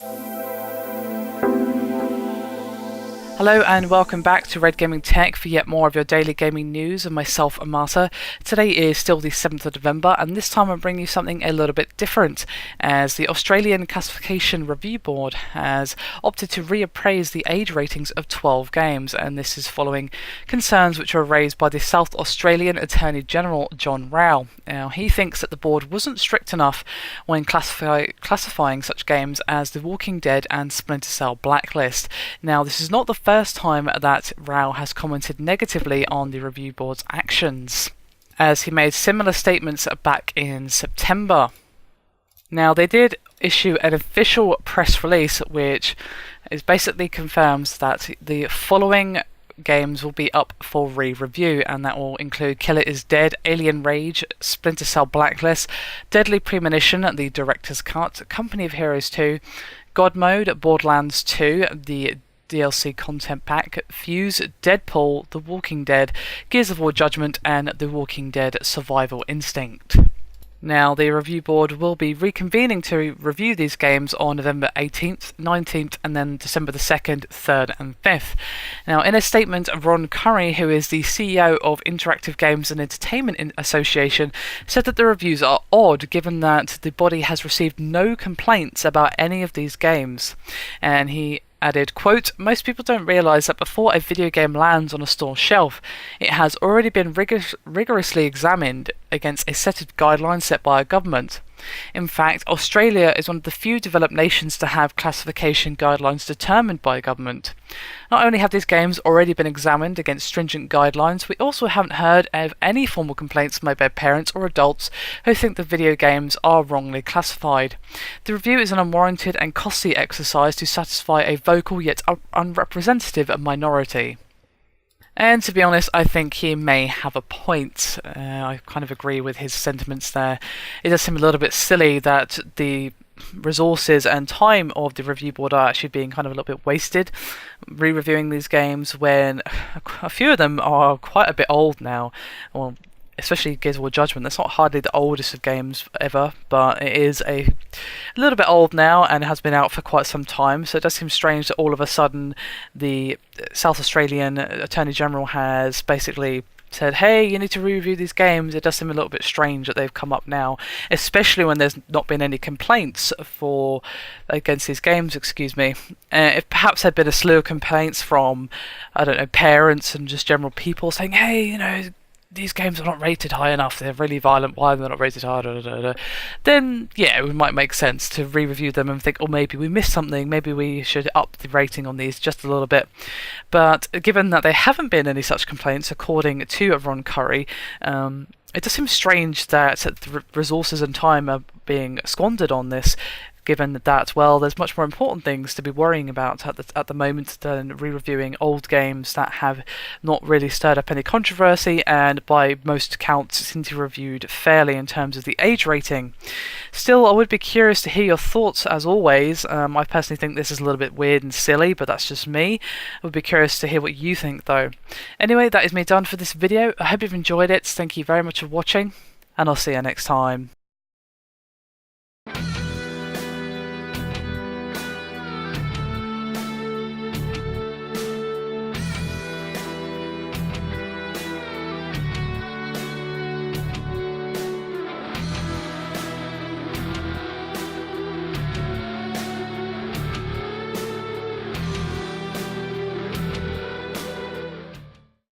Hello and welcome back to Red Gaming Tech for yet more of your daily gaming news, and myself, Amata. Today is still the 7th of November, and this time I'm bringing you something a little bit different, as the Australian Classification Review Board has opted to reappraise the age ratings of 12 games, and this is following concerns which were raised by the South Australian Attorney General, John Rau. Now, he thinks that the board wasn't strict enough when classifying such games as The Walking Dead and Splinter Cell Blacklist. Now, this is not the first time that Rau has commented negatively on the review board's actions, as he made similar statements back in September. Now, they did issue an official press release which basically confirms that the following games will be up for re-review, and that will include Killer is Dead, Alien Rage, Splinter Cell Blacklist, Deadly Premonition, the Director's Cut, Company of Heroes 2, God Mode, Borderlands 2, the DLC content pack, Fuse, Deadpool, The Walking Dead, Gears of War Judgment, and The Walking Dead Survival Instinct. Now, the review board will be reconvening to review these games on November 18th, 19th, and then December the 2nd, 3rd, and 5th. Now, in a statement, Ron Curry, who is the CEO of Interactive Games and Entertainment Association, said that the reviews are odd given that the body has received no complaints about any of these games. And he added, quote, "Most people don't realise that before a video game lands on a store shelf, it has already been rigorously examined against a set of guidelines set by a government. In fact, Australia is one of the few developed nations to have classification guidelines determined by a government. Not only have these games already been examined against stringent guidelines, we also haven't heard of any formal complaints made by parents or adults who think the video games are wrongly classified. The review is an unwarranted and costly exercise to satisfy a vocal yet unrepresentative minority." And to be honest, I think he may have a point. I kind of agree with his sentiments there. It does seem a little bit silly that the resources and time of the review board are actually being kind of a little bit wasted re-reviewing these games when a few of them are quite a bit old now. Well, especially Gears of War Judgment. That's not hardly the oldest of games ever, but it is a little bit old now and has been out for quite some time, so it does seem strange that all of a sudden the South Australian Attorney General has basically said, hey, you need to review these games. It does seem a little bit strange that they've come up now, especially when there's not been any complaints against these games, if perhaps there'd been a slew of complaints from, I don't know, parents and just general people saying, hey, these games are not rated high enough, they're really violent, why are they not rated high, then yeah, it might make sense to re-review them and think, oh, maybe we missed something, maybe we should up the rating on these just a little bit. But given that there haven't been any such complaints, according to Ron Curry, it does seem strange that the resources and time are being squandered on this, given that, well, there's much more important things to be worrying about at the moment than re-reviewing old games that have not really stirred up any controversy and by most accounts seem to be reviewed fairly in terms of the age rating. Still, I would be curious to hear your thoughts as always. I personally think this is a little bit weird and silly, but that's just me. I would be curious to hear what you think though. Anyway, that is me done for this video. I hope you've enjoyed it. Thank you very much for watching, and I'll see you next time.